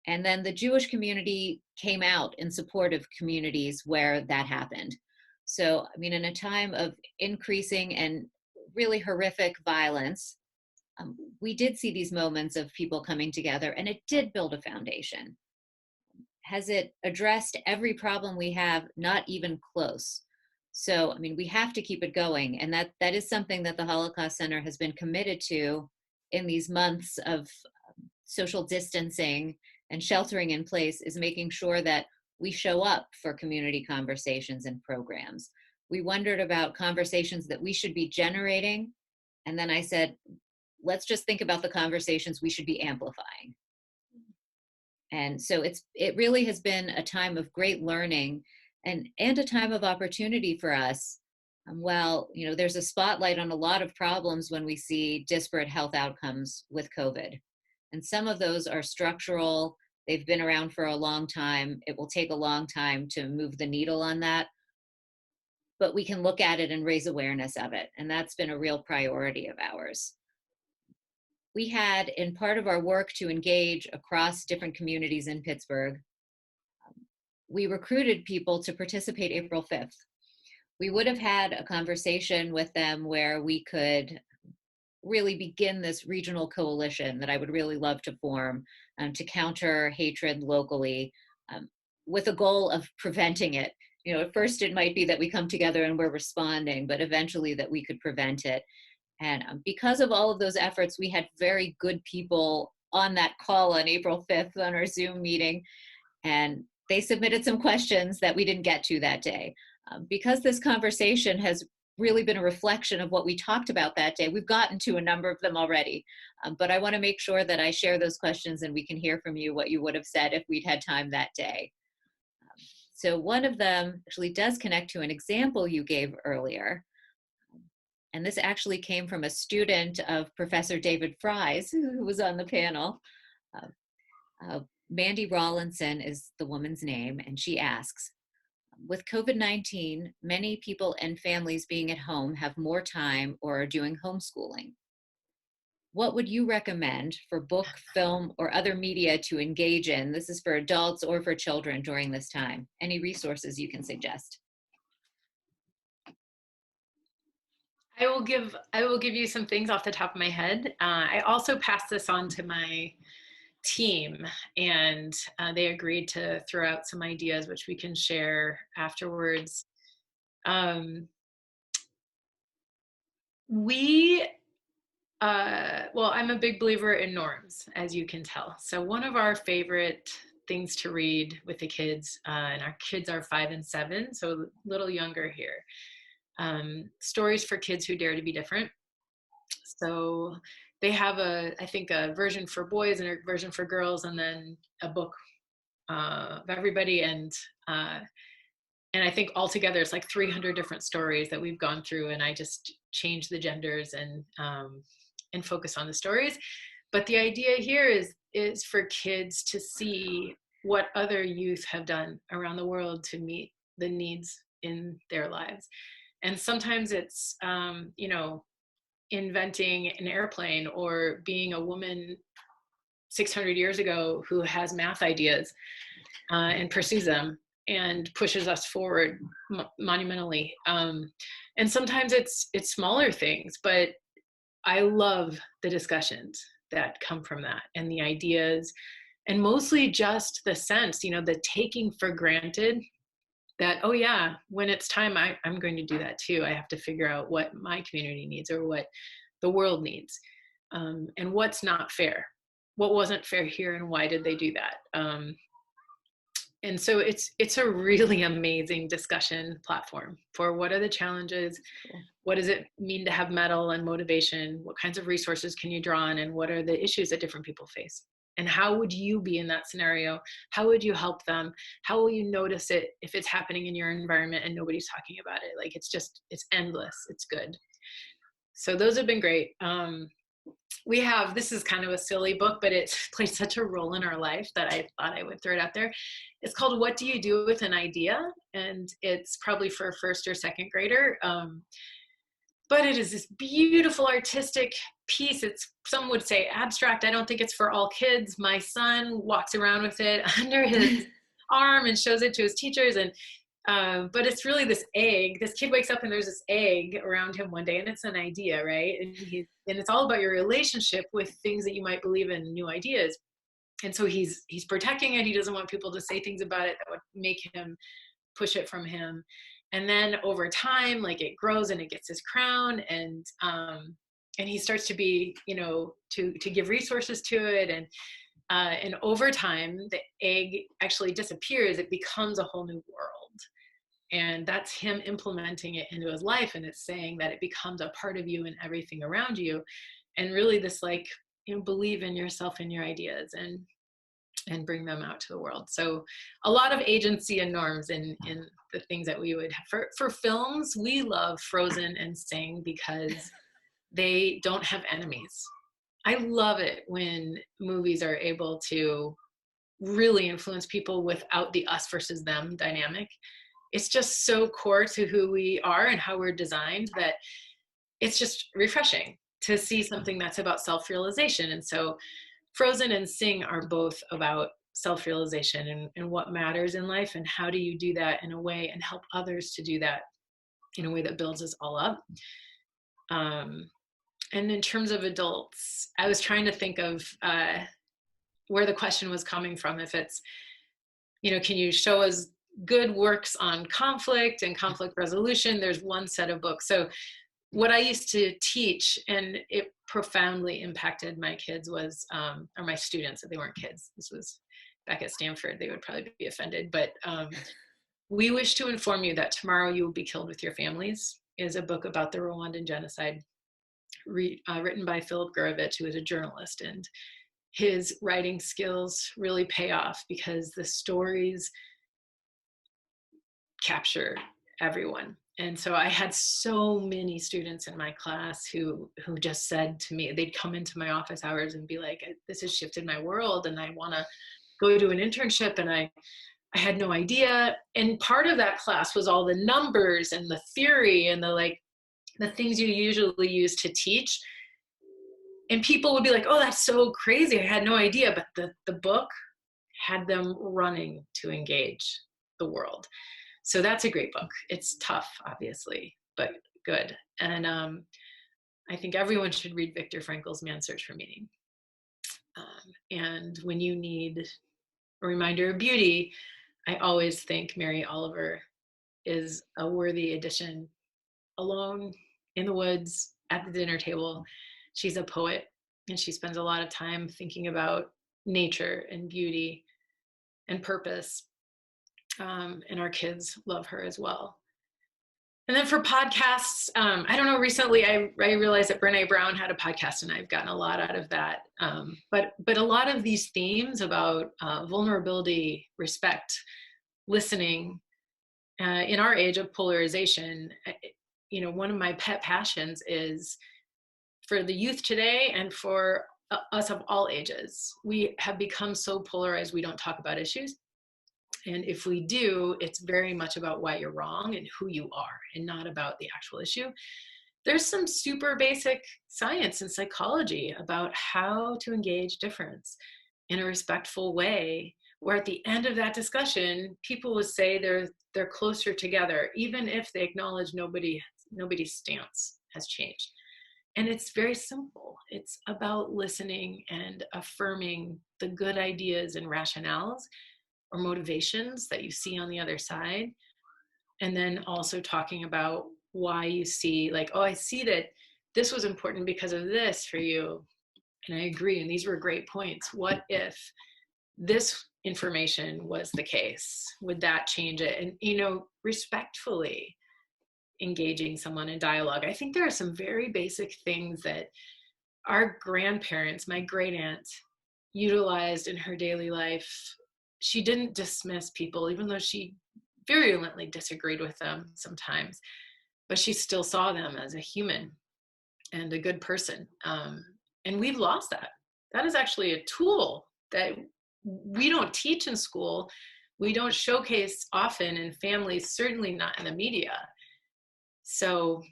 And then the Jewish community came out in support of communities where that happened. So, I mean, in a time of increasing and really horrific violence, we did see these moments of people coming together, and it did build a foundation. Has it addressed every problem we have? Not even close. So, I mean, we have to keep it going. And that is something that the Holocaust Center has been committed to in these months of social distancing and sheltering in place, is making sure that we show up for community conversations and programs. We wondered about conversations that we should be generating. And then I said, let's just think about the conversations we should be amplifying. And so it really has been a time of great learning and a time of opportunity for us. Well, there's a spotlight on a lot of problems when we see disparate health outcomes with COVID. And some of those are structural. They've been around for a long time. It will take a long time to move the needle on that. But we can look at it and raise awareness of it. And that's been a real priority of ours. We had, in part of our work to engage across different communities in Pittsburgh, we recruited people to participate April 5th. We would have had a conversation with them where we could really begin this regional coalition that I would really love to form to counter hatred locally, with a goal of preventing it. At first it might be that we come together and we're responding, but eventually that we could prevent it. And because of all of those efforts, we had very good people on that call on April 5th on our Zoom meeting, and they submitted some questions that we didn't get to that day. Because this conversation has really been a reflection of what we talked about that day, we've gotten to a number of them already. But I want to make sure that I share those questions and we can hear from you what you would have said if we'd had time that day. So one of them actually does connect to an example you gave earlier. And this actually came from a student of Professor David Fry's, who was on the panel. Mandy Rawlinson is the woman's name, and she asks, with COVID-19, many people and families being at home have more time or are doing homeschooling. What would you recommend for book, film, or other media to engage in? This is for adults or for children during this time. Any resources you can suggest? I will give you some things off the top of my head. I also passed this on to my team, and they agreed to throw out some ideas which we can share afterwards. I'm a big believer in norms, as you can tell. So one of our favorite things to read with the kids, and our kids are 5 and 7, so a little younger here. Stories for kids who dare to be different. So they have I think a version for boys and a version for girls, and then a book of everybody. And I think altogether it's like 300 different stories that we've gone through, and I just change the genders and focus on the stories. But the idea here is for kids to see what other youth have done around the world to meet the needs in their lives. And sometimes it's, inventing an airplane, or being a woman 600 years ago who has math ideas and pursues them and pushes us forward monumentally. And sometimes it's smaller things, but I love the discussions that come from that, and the ideas, and mostly just the sense, the taking for granted that, oh yeah, when it's time, I'm going to do that too. I have to figure out what my community needs, or what the world needs, and what's not fair. What wasn't fair here, and why did they do that? And so it's a really amazing discussion platform for what are the challenges, what does it mean to have mettle and motivation, what kinds of resources can you draw on, and what are the issues that different people face, and how would you be in that scenario? How would you help them? How will you notice it if it's happening in your environment and nobody's talking about it? Like, it's endless. It's good. So those have been great. This is kind of a silly book, but it plays such a role in our life that I thought I would throw it out there. It's called What Do You Do with an Idea? And it's probably for a first or second grader. But it is this beautiful artistic piece. It's, some would say, abstract. I don't think it's for all kids. My son walks around with it under his arm and shows it to his teachers. And but it's really this egg. This kid wakes up and there's this egg around him one day, and it's an idea, right? And it's all about your relationship with things that you might believe in, new ideas. And so he's protecting it. He doesn't want people to say things about it that would make him push it from him. And then over time, like, it grows and it gets his crown, and he starts to be, to give resources to it. And over time, the egg actually disappears. It becomes a whole new world. And that's him implementing it into his life. And it's saying that it becomes a part of you and everything around you. And really this, like, believe in yourself and your ideas, and bring them out to the world. So a lot of agency and norms in the things that we would have. For films, we love Frozen and Sing because they don't have enemies. I love it when movies are able to really influence people without the us versus them dynamic. It's just so core to who we are and how we're designed that it's just refreshing to see something that's about self-realization. And so Frozen and Sing are both about self-realization and what matters in life, and how do you do that in a way and help others to do that in a way that builds us all up. And in terms of adults, I was trying to think of where the question was coming from. If it's, can you show us good works on conflict and conflict resolution? There's one set of books. So what I used to teach, and it profoundly impacted my kids, was, or my students, if they weren't kids, this was back at Stanford, they would probably be offended, but We Wish to Inform You That Tomorrow You Will Be Killed with Your Families is a book about the Rwandan genocide, written by Philip Gurevich, who is a journalist, and his writing skills really pay off because the stories capture everyone. And so I had so many students in my class who just said to me, they'd come into my office hours and be like, this has shifted my world, and I want to go do an internship, and I had no idea. And part of that class was all the numbers and the theory and the things you usually use to teach. And people would be like, oh, that's so crazy, I had no idea. But the book had them running to engage the world. So that's a great book. It's tough, obviously, but good. And I think everyone should read Viktor Frankl's Man's Search for Meaning. And when you need a reminder of beauty, I always think Mary Oliver is a worthy addition. Alone in the woods at the dinner table, she's a poet, and she spends a lot of time thinking about nature and beauty and purpose. And our kids love her as well. And then for podcasts, I don't know, recently I realized that Brene Brown had a podcast, and I've gotten a lot out of that. But a lot of these themes about vulnerability, respect, listening, in our age of polarization, one of my pet passions is for the youth today and for us of all ages. We have become so polarized, we don't talk about issues. And if we do, it's very much about why you're wrong and who you are, and not about the actual issue. There's some super basic science and psychology about how to engage difference in a respectful way, where at the end of that discussion, people would say they're closer together, even if they acknowledge nobody's stance has changed. And it's very simple. It's about listening and affirming the good ideas and rationales or motivations that you see on the other side. And then also talking about why you see, like, oh, I see that this was important because of this for you. And I agree. And these were great points. What if this information was the case? Would that change it? And, respectfully engaging someone in dialogue. I think there are some very basic things that our grandparents, my great aunt, utilized in her daily life. She didn't dismiss people, even though she virulently disagreed with them sometimes, but she still saw them as a human and a good person. And we've lost that. That is actually a tool that we don't teach in school. We don't showcase often in families, certainly not in the media. So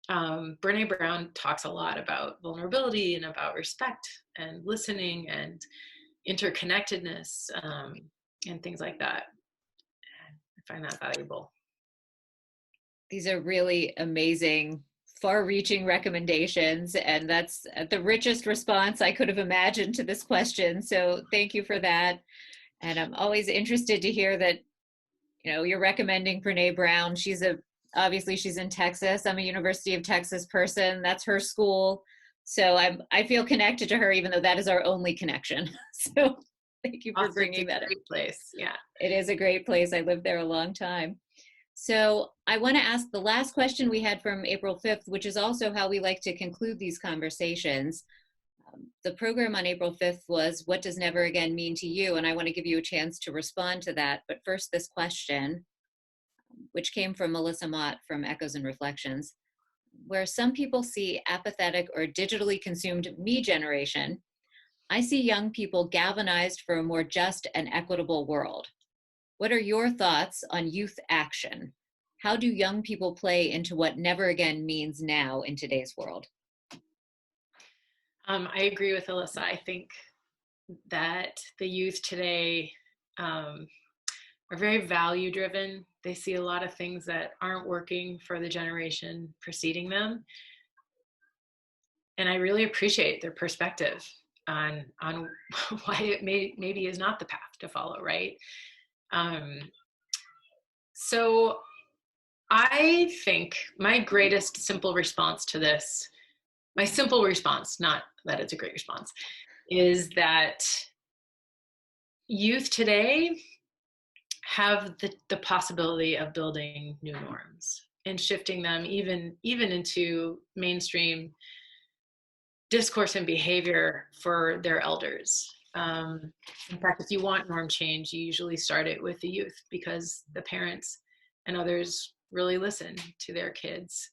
Brene Brown talks a lot about vulnerability and about respect and listening and interconnectedness, and things like that. I find that valuable. These are really amazing, far-reaching recommendations, and that's the richest response I could have imagined to this question. So thank you for that. And I'm always interested to hear that, you're recommending Brene Brown. Obviously she's in Texas. I'm a University of Texas person. That's her school. So I feel connected to her, even though that is our only connection. So thank you for bringing that up. It's a great place. Yeah. It is a great place. I lived there a long time. So I want to ask the last question we had from April 5th, which is also how we like to conclude these conversations. The program on April 5th was, what does never again mean to you? And I want to give you a chance to respond to that. But first, this question, which came from Melissa Mott from Echoes and Reflections. Where some people see apathetic or digitally consumed me generation, I see young people galvanized for a more just and equitable world. What are your thoughts on youth action? How do young people play into what never again means now in today's world? I agree with Alyssa. I think that the youth today are very value driven. They see a lot of things that aren't working for the generation preceding them. And I really appreciate their perspective on why it maybe is not the path to follow, right? So I think my greatest simple response to this, my simple response, not that it's a great response, is that youth today have the possibility of building new norms and shifting them even into mainstream discourse and behavior for their elders. In fact, if you want norm change, you usually start it with the youth, because the parents and others really listen to their kids.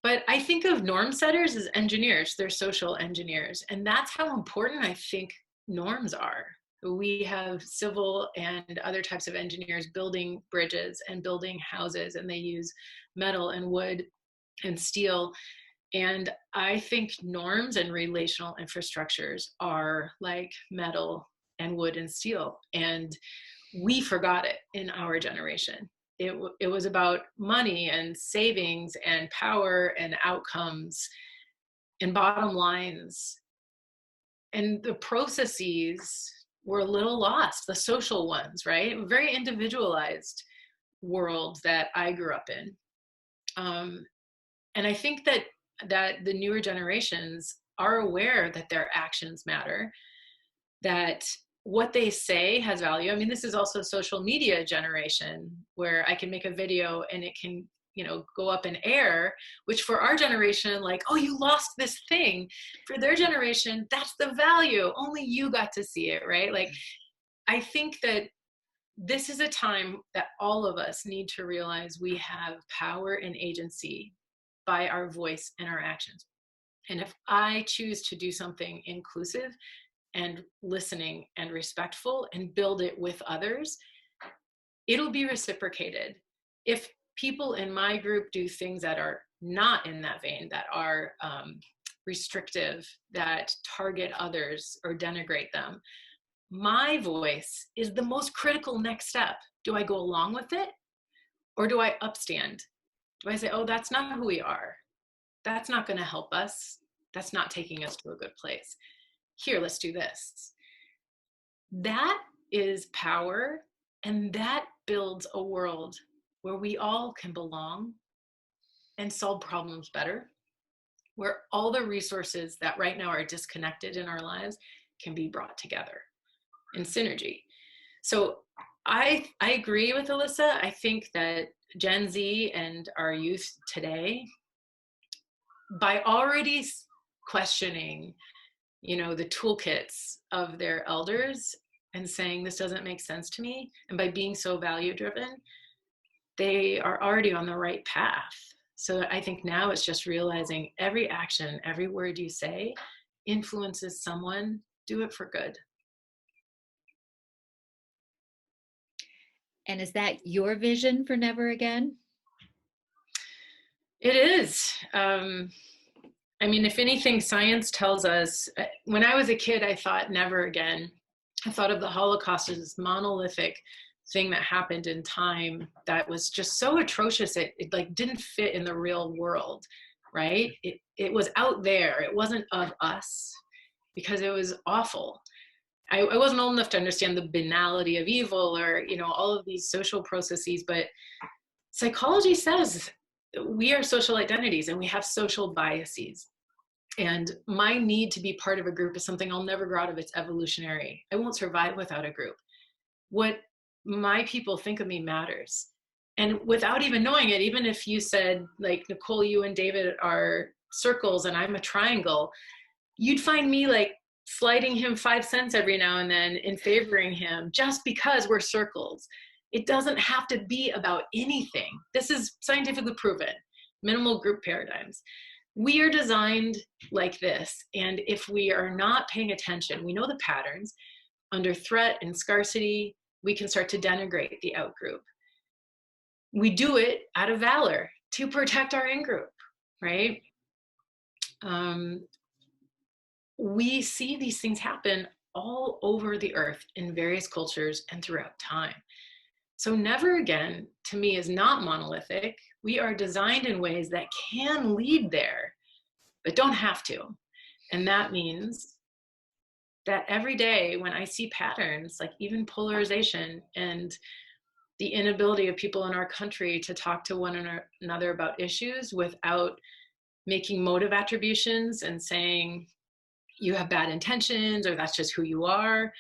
But I think of norm setters as engineers. They're social engineers. And that's how important I think norms are. We have civil and other types of engineers building bridges and building houses, and they use metal and wood and steel. And I think norms and relational infrastructures are like metal and wood and steel. And we forgot it in our generation. It was about money and savings and power and outcomes and bottom lines. And the processes were a little lost, the social ones, right? A very individualized world that I grew up in. And I think that the newer generations are aware that their actions matter, that what they say has value. I mean, this is also social media generation where I can make a video and it can, go up in air, which for our generation, like, oh, you lost this thing. For their generation, that's the value. Only you got to see it, right? Like, I think that this is a time that all of us need to realize we have power and agency by our voice and our actions. And if I choose to do something inclusive and listening and respectful and build it with others, it'll be reciprocated. If people in my group do things that are not in that vein, that are restrictive, that target others or denigrate them, my voice is the most critical next step. Do I go along with it, or do I upstand? Do I say, oh, that's not who we are. That's not going to help us. That's not taking us to a good place. Here, let's do this. That is power, and that builds a world where we all can belong and solve problems better, where all the resources that right now are disconnected in our lives can be brought together in synergy. So I agree with Alyssa. I think that Gen Z and our youth today, by already questioning, the toolkits of their elders and saying, this doesn't make sense to me, and by being so value driven, they are already on the right path. So I think now it's just realizing every action, every word you say influences someone. Do it for good. And is that your vision for Never Again? It is. I mean, if anything, science tells us, when I was a kid, I thought never again. I thought of the Holocaust as this monolithic thing that happened in time that was just so atrocious. It like didn't fit in the real world, right? It was out there. It wasn't of us because it was awful. I wasn't old enough to understand the banality of evil or, all of these social processes, but psychology says we are social identities and we have social biases. And my need to be part of a group is something I'll never grow out of. It's evolutionary. I won't survive without a group. What my people think of me matters. And without even knowing it, even if you said, like, Nichole, you and David are circles and I'm a triangle, you'd find me like sliding him 5 cents every now and then in favoring him just because we're circles. It doesn't have to be about anything. This is scientifically proven, minimal group paradigms. We are designed like this. And if we are not paying attention, we know the patterns. Under threat and scarcity, we can start to denigrate the outgroup. We do it out of valor to protect our in-group, right? We see these things happen all over the earth in various cultures and throughout time. So never again, to me, is not monolithic. We are designed in ways that can lead there, but don't have to. And that means that every day when I see patterns, like even polarization and the inability of people in our country to talk to one another about issues without making motive attributions and saying you have bad intentions or that's just who you are,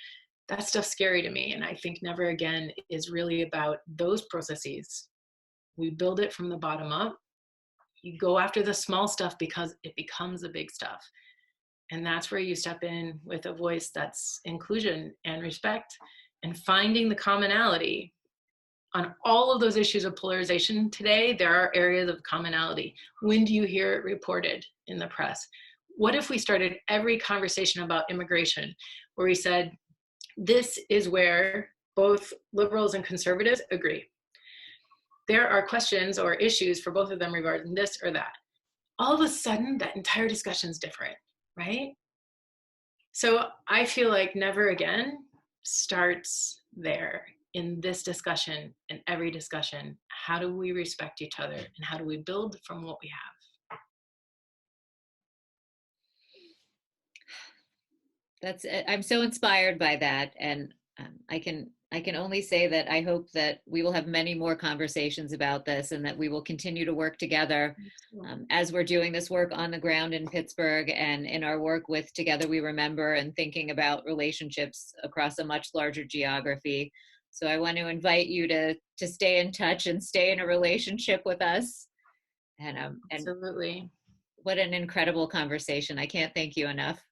that stuff's scary to me. And I think Never Again is really about those processes. We build it from the bottom up. You go after the small stuff because it becomes the big stuff. And that's where you step in with a voice that's inclusion and respect and finding the commonality. On all of those issues of polarization today, there are areas of commonality. When do you hear it reported in the press? What if we started every conversation about immigration where we said, this is where both liberals and conservatives agree. There are questions or issues for both of them regarding this or that. All of a sudden, that entire discussion is different, right? So I feel like Never Again starts there in this discussion, in every discussion. How do we respect each other and how do we build from what we have? I'm so inspired by that, and I can I can only say that I hope that we will have many more conversations about this and that we will continue to work together as we're doing this work on the ground in Pittsburgh and in our work with Together We Remember and thinking about relationships across a much larger geography. So I want to invite you to stay in touch and stay in a relationship with us. And Absolutely. What an incredible conversation. I can't thank you enough.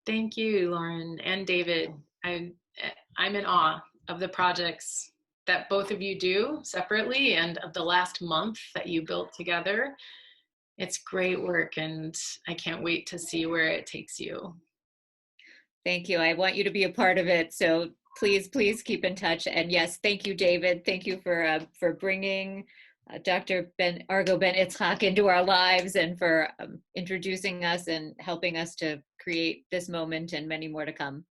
Thank you, Lauren and David. I'm in awe of the projects that both of you do separately and of the last month that you built together. It's great work, and I can't wait to see where it takes you. Thank you. I want you to be a part of it. So please keep in touch. And yes, thank you, David. Thank you for bringing Dr. Argo Ben-Itzhak into our lives and for introducing us and helping us to create this moment and many more to come.